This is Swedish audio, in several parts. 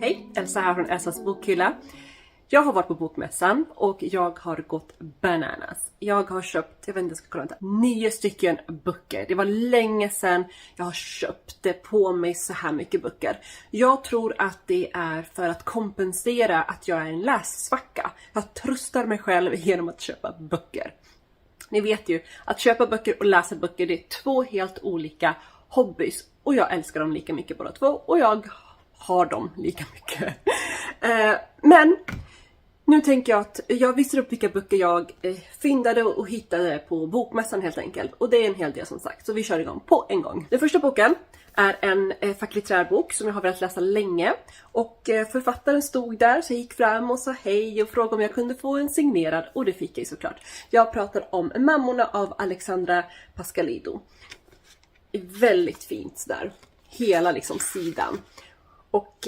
Hej, Elsa här från Elsas bokhylla. Jag har varit på bokmässan och jag har gått bananas. Jag har köpt, jag vet inte, jag ska kolla inte, 9 stycken böcker. Det var länge sedan jag har köpt det på mig så här mycket böcker. Jag tror att det är för att kompensera att jag är en lässvacka. Jag tröstar mig själv genom att köpa böcker. Ni vet ju, att köpa böcker och läsa böcker, det är 2 helt olika hobbys. Och jag älskar dem lika mycket båda 2 och jag har dem lika mycket. Men nu tänker jag att jag visar upp vilka böcker jag fyndade och hittade på bokmässan helt enkelt. Och det är en hel del som sagt, så vi kör igång på en gång. Den första boken är en facklitterär bok som jag har velat läsa länge. Och författaren stod där, så jag gick fram och sa hej och frågade om jag kunde få en signerad. Och det fick jag såklart. Jag pratar om Mammorna av Alexandra Pascalidou. Väldigt fint där. Hela liksom sidan. Och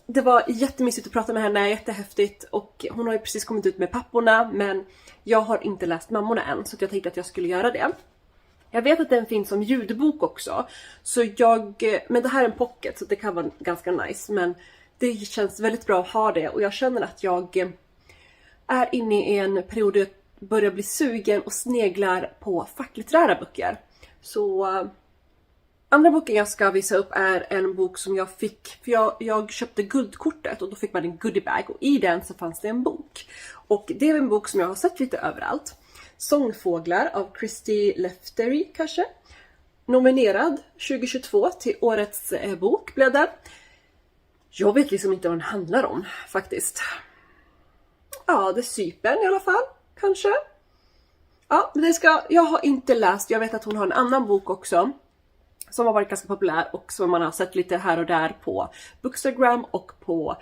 det var jättemysigt att prata med henne, jättehäftigt. Och hon har ju precis kommit ut med papporna, men jag har inte läst Mammorna än. Så jag tänkte att jag skulle göra det. Jag vet att den finns som ljudbok också. Så men det här är en pocket så det kan vara ganska nice. Men det känns väldigt bra att ha det. Och jag känner att jag är inne i en period där jag börjar bli sugen och sneglar på facklitterära böcker. Så andra boken jag ska visa upp är en bok som jag fick. För jag köpte guldkortet och då fick man en goodiebag. Och i den så fanns det en bok. Och det är en bok som jag har sett lite överallt. Sångfåglar av Christy Leftery kanske. Nominerad 2022 till årets bok blev det. Jag vet liksom inte vad den handlar om faktiskt. Ja, det är Cypern i alla fall kanske. Ja, men jag har inte läst. Jag vet att hon har en annan bok också som har varit ganska populär och som man har sett lite här och där på Bookstagram och på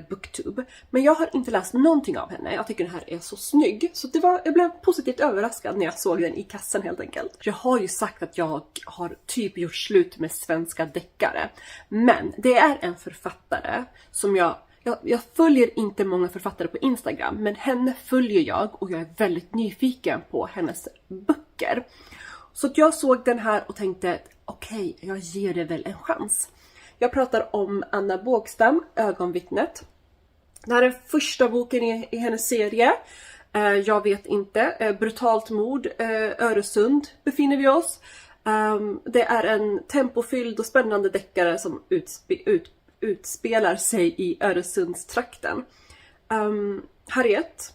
Booktube. Men jag har inte läst någonting av henne. Jag tycker den här är så snygg. Så jag blev positivt överraskad när jag såg den i kassan helt enkelt. Jag har ju sagt att jag har typ gjort slut med svenska deckare. Men det är en författare som jag följer inte många författare på Instagram. Men henne följer jag och jag är väldigt nyfiken på hennes böcker. Så att jag såg den här och tänkte okej, jag ger det väl en chans. Jag pratar om Anna Bågstam, Ögonvittnet. Det här är första boken i hennes serie. Jag vet inte. Brutalt mord, Öresund befinner vi oss. Det är en tempofylld och spännande deckare som utspelar sig i Öresundstrakten. Harriet.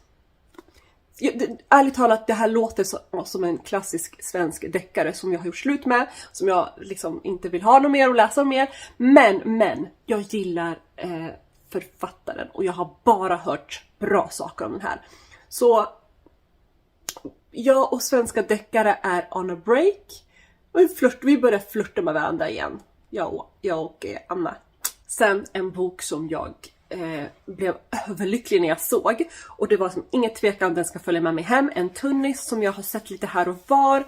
Ärligt talat, det här låter som en klassisk svensk deckare som jag har gjort slut med. Som jag liksom inte vill ha något mer och läsa mer. Men, jag gillar författaren. Och jag har bara hört bra saker om den här. Så jag och svenska deckare är on a break. Och vi börjar flirta med varandra igen. Jag och Anna. Sen en bok som jag blev överlycklig när jag såg. Och det var som inget tvekan, den ska följa med mig hem. En tunnis som jag har sett lite här och var.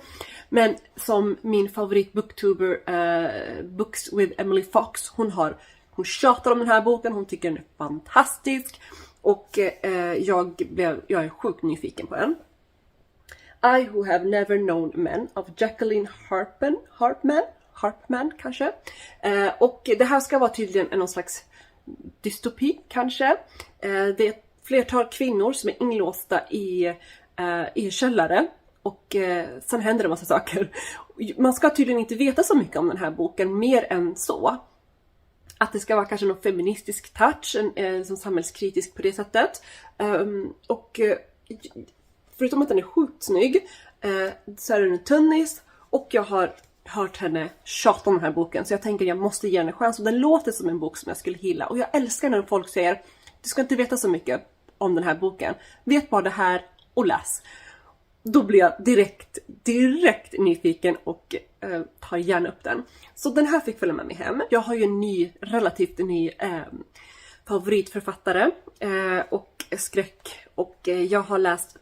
Men som min favorit booktuber Books with Emily Fox. Hon tjatar om den här boken. Hon tycker den är fantastisk. Och jag är sjukt nyfiken på den. I Who Have Never Known Men av Jacqueline Harpman kanske. Och det här ska vara tydligen någon slags dystopi kanske. Det är ett flertal kvinnor som är inlåsta i källare. Och sen händer det massa saker. Man ska tydligen inte veta så mycket om den här boken mer än så. Att det ska vara kanske någon feministisk touch. Som samhällskritisk på det sättet. Och förutom att den är sjukt snygg. Så är den en tunnis. Och jag har hört henne tjata om den här boken. Så jag tänker att jag måste ge henne en chans. Och den låter som en bok som jag skulle gilla. Och jag älskar när folk säger du ska inte veta så mycket om den här boken. Vet bara det här och läs. Då blir jag direkt nyfiken och tar gärna upp den. Så den här fick följa med mig hem. Jag har ju en relativt ny favoritförfattare och skräck. Och jag har läst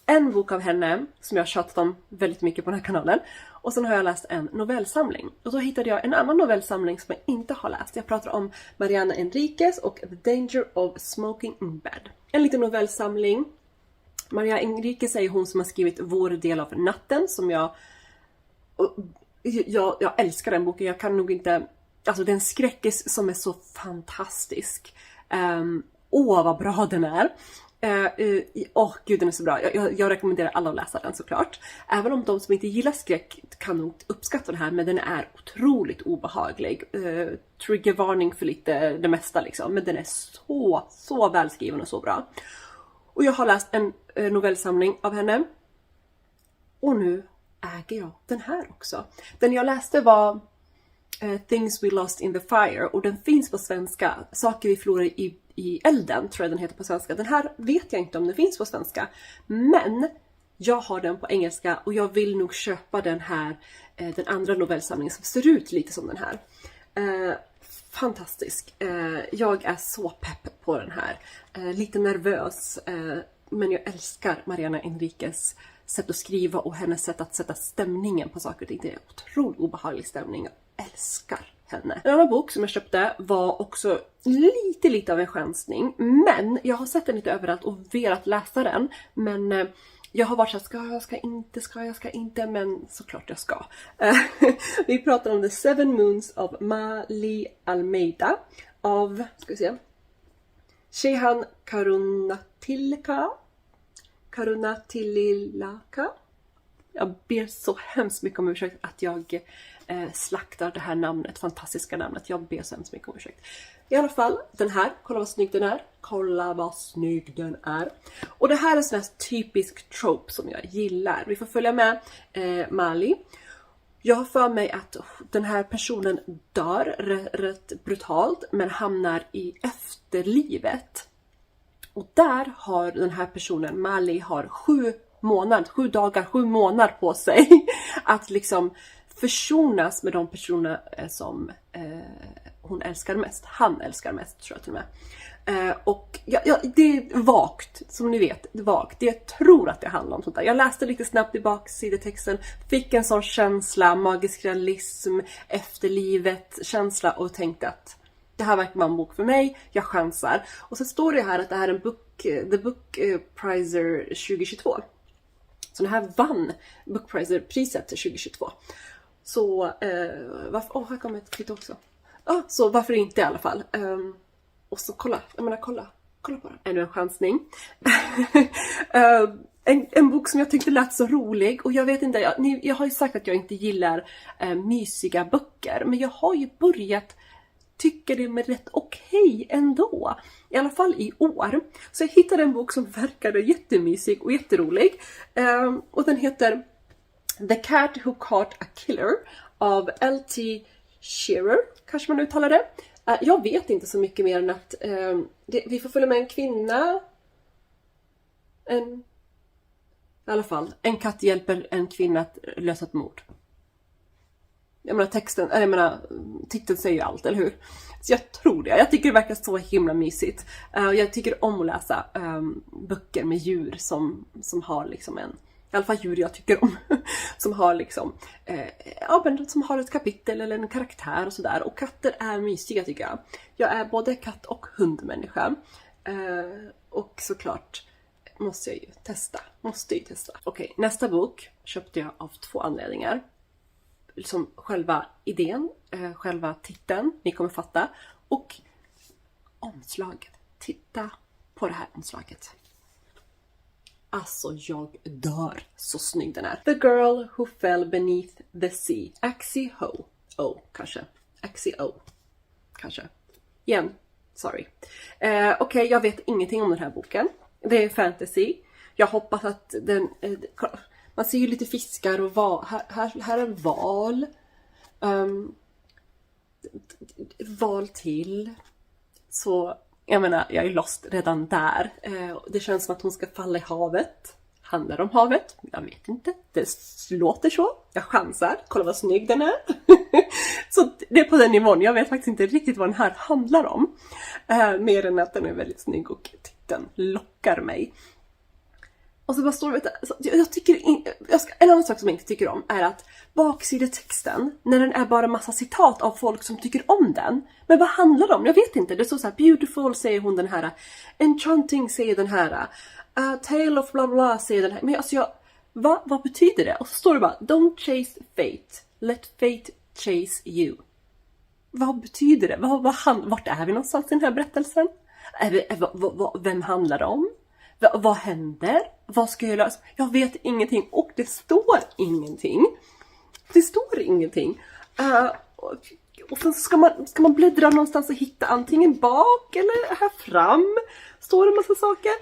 en bok av henne som jag har tjatat om väldigt mycket på den här kanalen. Och sen har jag läst en novellsamling. Och så hittade jag en annan novellsamling som jag inte har läst. Jag pratar om Mariana Enriquez och The Danger of Smoking in Bed. En liten novellsamling. Mariana Enriquez är hon som har skrivit Vår del av natten. Som jag älskar den boken. Jag kan nog inte Alltså det är en skräckis som är så fantastisk. Vad bra den är. Gud, den är så bra. Jag rekommenderar alla att läsa den såklart. Även om de som inte gillar skräck kan nog uppskatta det här, men den är otroligt obehaglig. Triggervarning för lite det mesta liksom, men den är så välskriven och så bra. Och jag har läst en novellsamling av henne. Och nu äger jag den här också. Den jag läste var Things We Lost in the Fire, och den finns på svenska. Saker vi förlorar i elden, tror jag den heter på svenska. Den här vet jag inte om den finns på svenska, men jag har den på engelska och jag vill nog köpa den här, den andra novellsamlingen som ser ut lite som den här. Fantastisk. Jag är så pepp på den här. Lite nervös, men jag älskar Mariana Enriquez sätt att skriva och hennes sätt att sätta stämningen på saker och ting. Det är otroligt obehaglig stämning. Jag älskar henne. En annan bok som jag köpte var också lite av en chansning, men jag har sett den lite överallt och velat läsa den, men jag har varit såhär, ska jag inte, men såklart jag ska. Vi pratar om The Seven Moons of Mali Almeida av, Shehan Karunatilaka. Jag ber så hemskt mycket om ursäkt att jag slaktar det här namnet, fantastiska namnet. Jag ber så hemskt mycket om ursäkt. I alla fall, den här, kolla vad snygg den är. Kolla vad snygg den är. Och det här är en sån här typisk trope som jag gillar. Vi får följa med Mali. Jag har för mig att den här personen dör rätt brutalt, men hamnar i efterlivet. Och där har den här personen, Mali, har 7 månader på sig att liksom försonas med de personer som hon älskar mest. Han älskar mest, tror jag till och med. Och det är vagt, som ni vet, vagt. Jag tror att det handlar om sånt där. Jag läste lite snabbt i baksidetexten, fick en sån känsla, magisk realism, efterlivet känsla, och tänkte att det här verkar vara en bok för mig, jag chansar. Och så står det här att det här är en The Book Prizer 2022. Så den här vann Book Prizer-priset 2022. Så varför, här kommer ett kvitto också. Så varför inte i alla fall. Och så kolla på den. Ännu en chansning. En bok som jag tyckte lät så rolig. Och jag vet inte, jag har ju sagt att jag inte gillar mysiga böcker. Men jag har ju börjat tycka det är rätt okej ändå. I alla fall i år. Så jag hittade en bok som verkade jättemysig och jätterolig. Och den heter The Cat Who Caught a Killer av L.T. Shearer, kanske man uttalar det. Jag vet inte så mycket mer än att vi får följa med en kvinna. I alla fall, en katt hjälper en kvinna att lösa ett mord. Jag menar titeln säger ju allt, eller hur? Så jag tror det. Jag tycker det verkar så himla mysigt. Jag tycker om att läsa böcker med djur som har liksom i alla fall djur jag tycker om. Som har liksom som har ett kapitel eller en karaktär och sådär. Och katter är mysiga, tycker jag. Jag är både katt- och hundmänniska. Och såklart måste jag ju testa. Okej, nästa bok köpte jag av 2 anledningar. Som själva idén, själva titeln, ni kommer fatta. Och omslaget. Titta på det här omslaget. Alltså, jag dör. Så snygg den är. The Girl Who Fell Beneath the Sea. Axie Ho. Kanske. Axie O. Kanske. Igen. Sorry. Okej, jag vet ingenting om den här boken. Det är fantasy. Jag hoppas att den... man ser ju lite fiskar och här är en val. Val till. Så jag menar, jag är lost redan där. Det känns som att hon ska falla i havet. Handlar det om havet? Jag vet inte. Det låter så. Jag chansar. Kolla vad snygg den är. Så det är på den nivån. Jag vet faktiskt inte riktigt vad den här handlar om. Mer än att den är väldigt snygg och titeln lockar mig. Och så bara står det, en annan sak som jag inte tycker om är att baksidetexten, när den är bara massa citat av folk som tycker om den. Men vad handlar det om? Jag vet inte. Det står så här: beautiful säger hon den här. Enchanting säger den här. Tale of bla bla säger den här. Men alltså vad betyder det? Och så står det bara: don't chase fate. Let fate chase you. vad betyder det? Vart är vi någonstans i den här berättelsen? Vem handlar det om? Vad händer? Vad ska jag lösa? Jag vet ingenting och det står ingenting. Det står ingenting. Och sen ska man bläddra någonstans och hitta antingen bak eller här fram. Står det en massa saker.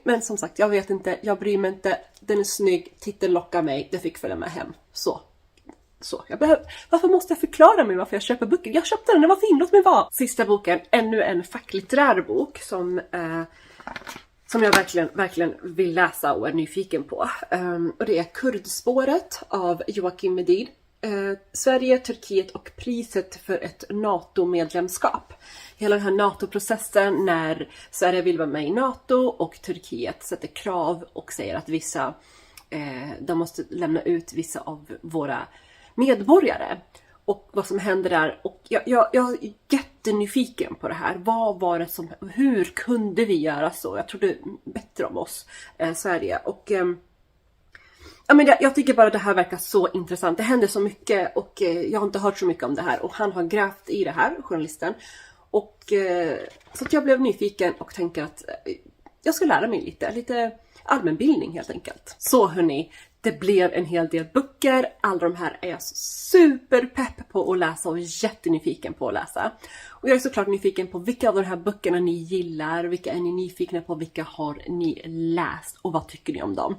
Men som sagt, jag vet inte. Jag bryr mig inte. Den är snygg. Titeln lockar mig. Det fick följa med hem. Så. Varför måste jag förklara mig varför jag köper böcker? Jag köpte den var fin. Låt mig vara. Sista boken. Ännu en facklitterär bok som jag verkligen vill läsa och är nyfiken på. Och det är Kurdspåret av Joakim Medid. Sverige, Turkiet och priset för ett NATO-medlemskap. Hela den här NATO-processen när Sverige vill vara med i NATO och Turkiet sätter krav och säger att de måste lämna ut vissa av våra medborgare. Och vad som händer där. Och jag är jättenyfiken på det här. Hur kunde vi göra så? Jag trodde bättre om oss, Sverige. Och jag tycker bara det här verkar så intressant. Det händer så mycket och jag har inte hört så mycket om det här. Och han har grävt i det här, journalisten. Och så att jag blev nyfiken och tänker att jag ska lära mig lite allmänbildning helt enkelt. Så hörni, det blev en hel del böcker. Alla de här är jag superpepp på att läsa och jättenyfiken på att läsa. Och jag är såklart nyfiken på vilka av de här böckerna ni gillar. Vilka är ni nyfikna på? Vilka har ni läst? Och vad tycker ni om dem?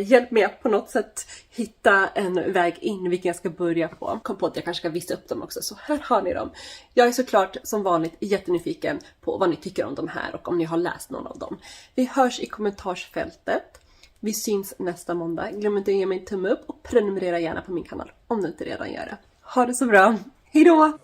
Hjälp mig att på något sätt hitta en väg in vilken jag ska börja på. Kom på att jag kanske ska visa upp dem också. Så här har ni dem. Jag är såklart som vanligt jättenyfiken på vad ni tycker om de här. Och om ni har läst någon av dem. Vi hörs i kommentarsfältet. Vi syns nästa måndag. Glöm inte att ge mig en tumme upp och prenumerera gärna på min kanal om du inte redan gör det. Ha det så bra. Hej då!